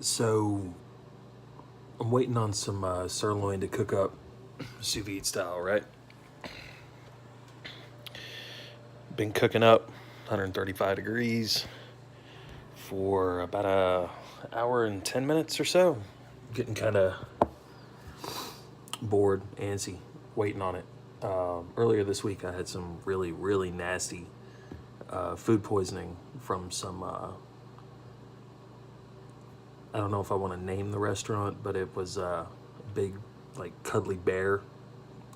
So I'm waiting on some sirloin to cook up sous vide style, right? Been cooking up 135 degrees for about a hour and 10 minutes or so. Getting kind of bored, antsy, waiting on it. Earlier this week, I had some really, really nasty food poisoning from some. I don't know if I want to name the restaurant, but it was a big, like, cuddly bear,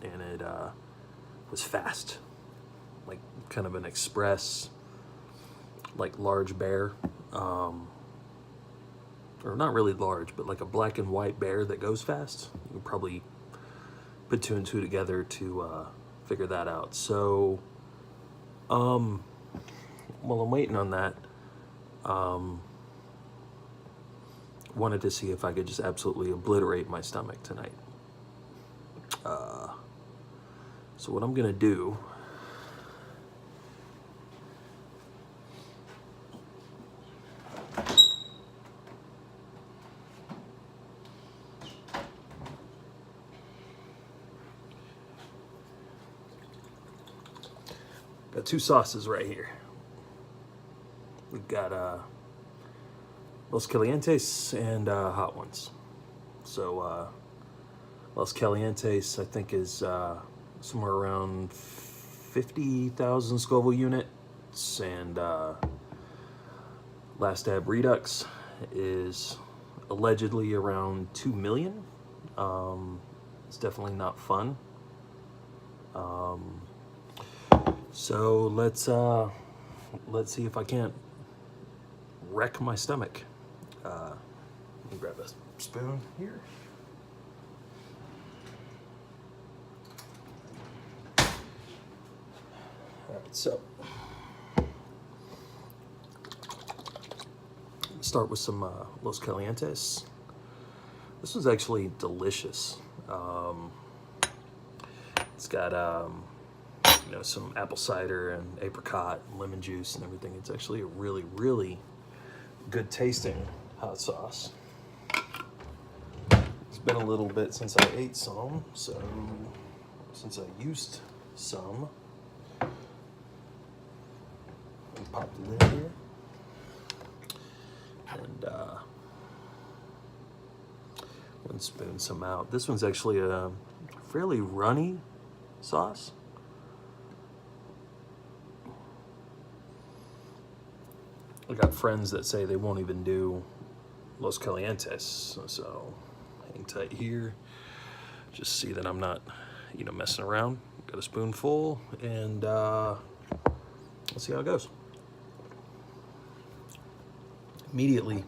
and it was fast, like kind of an express, like large bear, or not really large, but like a black and white bear that goes fast. You can probably put two and two together to figure that out. So, while I'm waiting on that, wanted to see if I could just absolutely obliterate my stomach tonight. So what I'm gonna do, got two sauces right here. We've got Los Calientes and hot ones. So Los Calientes, I think, is somewhere around 50,000 Scoville units, and Last Dab Redux is allegedly around 2 million. It's definitely not fun. So let's see if I can't wreck my stomach. Let me grab a spoon here. All right, so start with some Los Calientes. This was actually delicious. It's got some apple cider and apricot and lemon juice and everything. It's actually a really, really good tasting hot sauce. It's been a little bit since I ate some, so since I used some, I popped it in here. And one spoon some out. This one's actually a fairly runny sauce. I got friends that say they won't even do Los Calientes, so hang tight here. Just see that I'm not, messing around. Got a spoonful, and let's see how it goes. Immediately,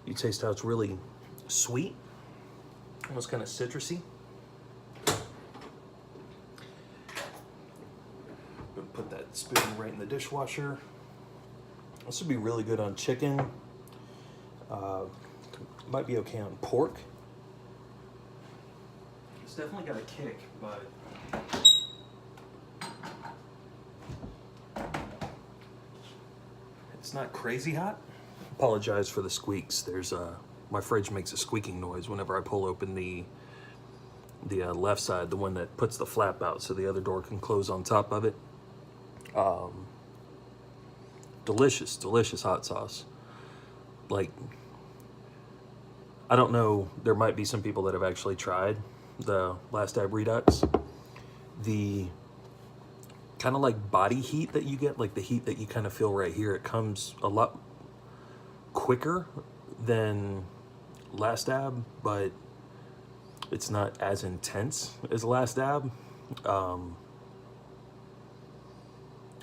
you taste how it's really sweet, almost kind of citrusy. Gonna put that spoon right in the dishwasher. This would be really good on chicken. Might be okay on pork. It's definitely got a kick, but it's not crazy hot. Apologize for the squeaks. There's my fridge makes a squeaking noise whenever I pull open the left side, the one that puts the flap out so the other door can close on top of it. Delicious, delicious hot sauce. Like, I don't know, there might be some people that have actually tried the Last Dab Redux. The kind of like body heat that you get, like the heat that you kind of feel right here, it comes a lot quicker than Last Dab, but it's not as intense as Last Dab.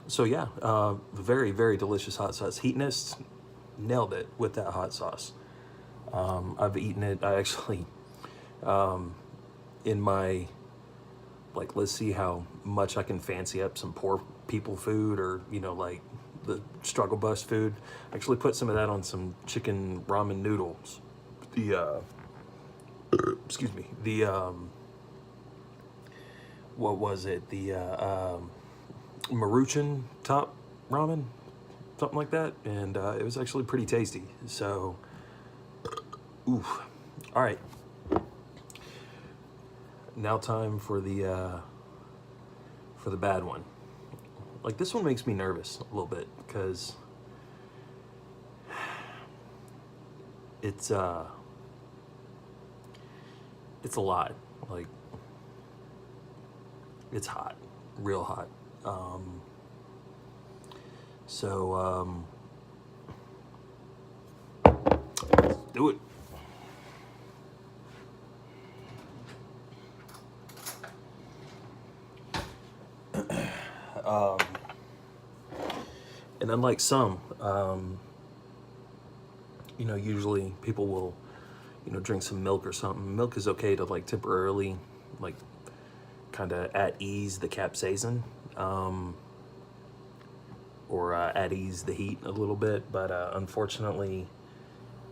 So yeah, very, very delicious hot sauce. Heatness, nailed it with that hot sauce. I've eaten it, I actually, in my, like, let's see how much I can fancy up some poor people food, or, like the struggle bus food. I actually put some of that on some chicken ramen noodles. Excuse me, what was it? The, Maruchan top ramen, something like that, and it was actually pretty tasty. So Oof. All right. Now time for the bad one. Like this one makes me nervous a little bit because it's a lot. Like it's hot, real hot. So let's do it. And unlike some, you know, usually people will, you know, drink some milk or something. Milk is okay to like temporarily, like, kind of at ease the capsaicin, or at ease the heat a little bit. But unfortunately,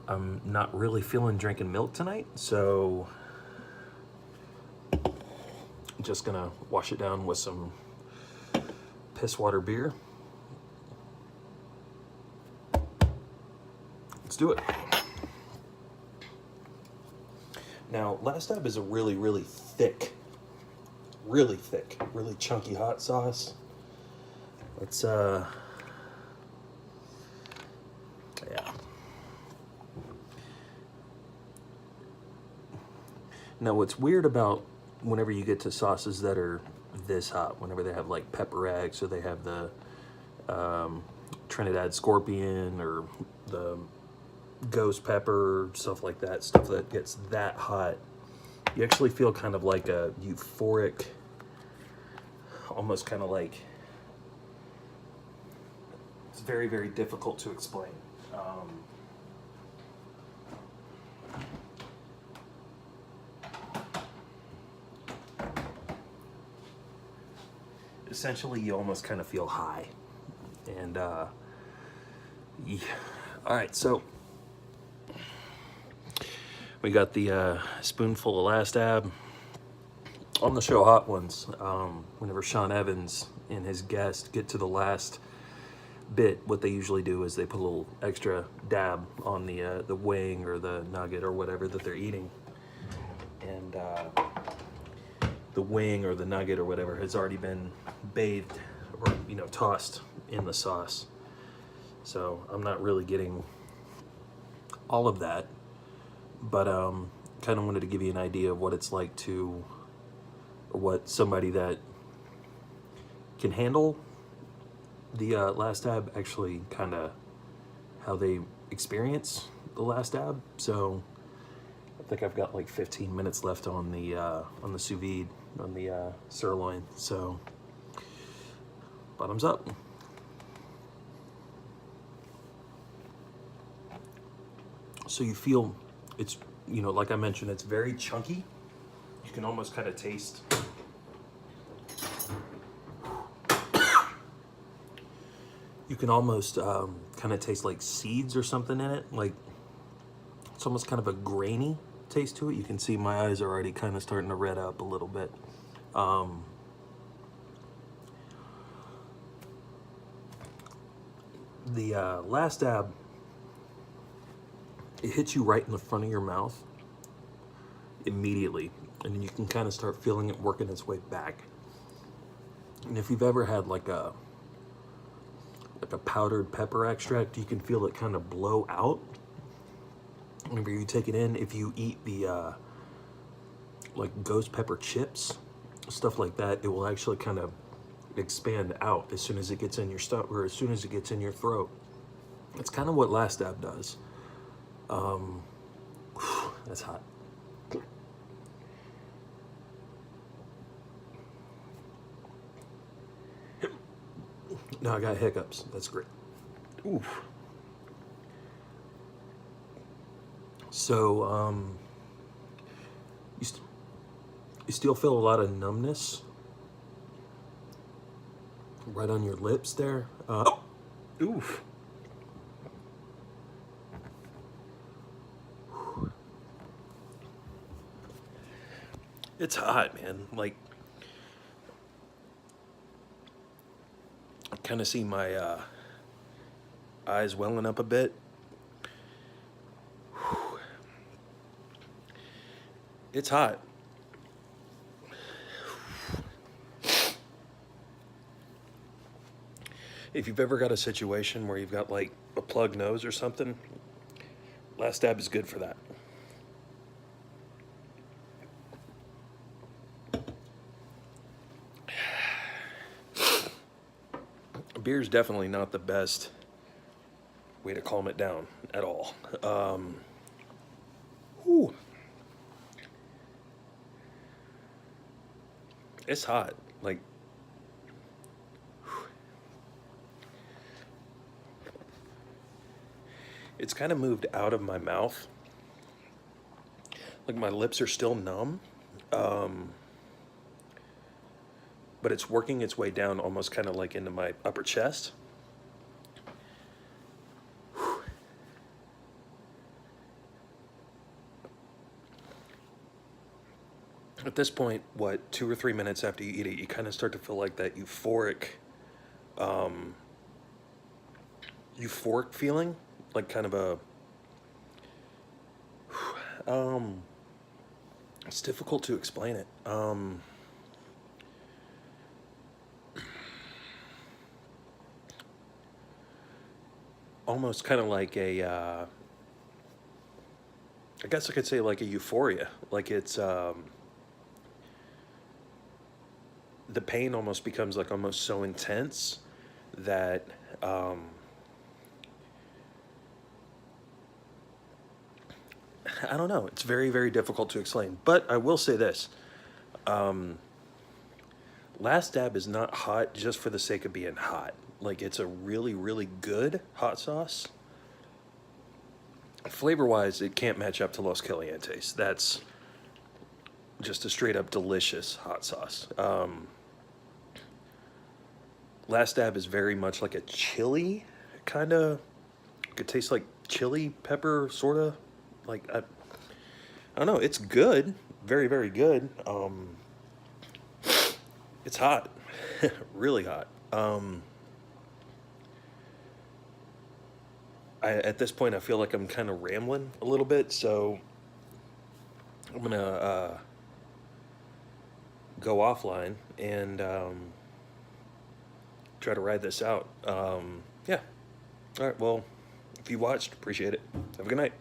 I'm not really feeling drinking milk tonight, so I'm just gonna wash it down with some piss water beer. Let's do it. Now, Last Dab is a really, really thick, really chunky hot sauce. Let's, yeah. Now, what's weird about whenever you get to sauces that are this hot, whenever they have like Pepper X, or they have the Trinidad Scorpion, or the ghost pepper, stuff like that, stuff that gets that hot, you actually feel kind of like a euphoric, almost kind of like, it's very, very difficult to explain. Essentially, you almost kind of feel high. And, yeah. All right, so we got the spoonful of Last Dab. On the show Hot Ones, whenever Sean Evans and his guest get to the last bit, what they usually do is they put a little extra dab on the wing or the nugget or whatever that they're eating. And the wing or the nugget or whatever has already been bathed or, you know, tossed in the sauce. So I'm not really getting all of that, but kind of wanted to give you an idea of what it's like to, or what somebody that can handle the Last Dab, actually kind of how they experience the Last Dab. So I think I've got like 15 minutes left on the sous vide, on the sirloin. So bottoms up. So you feel it's, you know, like I mentioned, it's very chunky. You can almost kind of taste, you can almost kind of taste like seeds or something in it. Like it's almost kind of a grainy taste to it. You can see my eyes are already kind of starting to red up a little bit. The Last Dab, it hits you right in the front of your mouth immediately, and then you can kind of start feeling it working its way back. And if you've ever had like a powdered pepper extract, you can feel it kind of blow out whenever you take it in. If you eat the like ghost pepper chips, stuff like that, it will actually kind of expand out as soon as it gets in your stomach, or as soon as it gets in your throat. That's kind of what Last Dab does. That's hot. Now I got hiccups. That's great. Oof. So, you still feel a lot of numbness right on your lips there. Oof. It's hot, man. Like, I kind of see my eyes welling up a bit. It's hot. If you've ever got a situation where you've got like a plugged nose or something, last dab is good for that. Beer is definitely not the best way to calm it down at all. Whew. It's hot. Like, it's kind of moved out of my mouth. Like, my lips are still numb. But it's working its way down almost kind of like into my upper chest. At this point, what, 2 or 3 minutes after you eat it, you kind of start to feel like that euphoric feeling, like kind of a, it's difficult to explain it. Almost kind of like a, I guess I could say like a euphoria. Like it's, the pain almost becomes like almost so intense that, I don't know. It's very, very difficult to explain. But I will say this. Last Dab is not hot just for the sake of being hot. Like, it's a really, really good hot sauce. Flavor-wise, it can't match up to Los Calientes. That's just a straight-up delicious hot sauce. Last Dab is very much like a chili kind of. It tastes like chili pepper, sort of. Like, I don't know. It's good. Very, very good. It's hot. Really hot. At this point, I feel like I'm kind of rambling a little bit, so I'm going to go offline and try to ride this out. Yeah. All right, well, if you watched, appreciate it. Have a good night.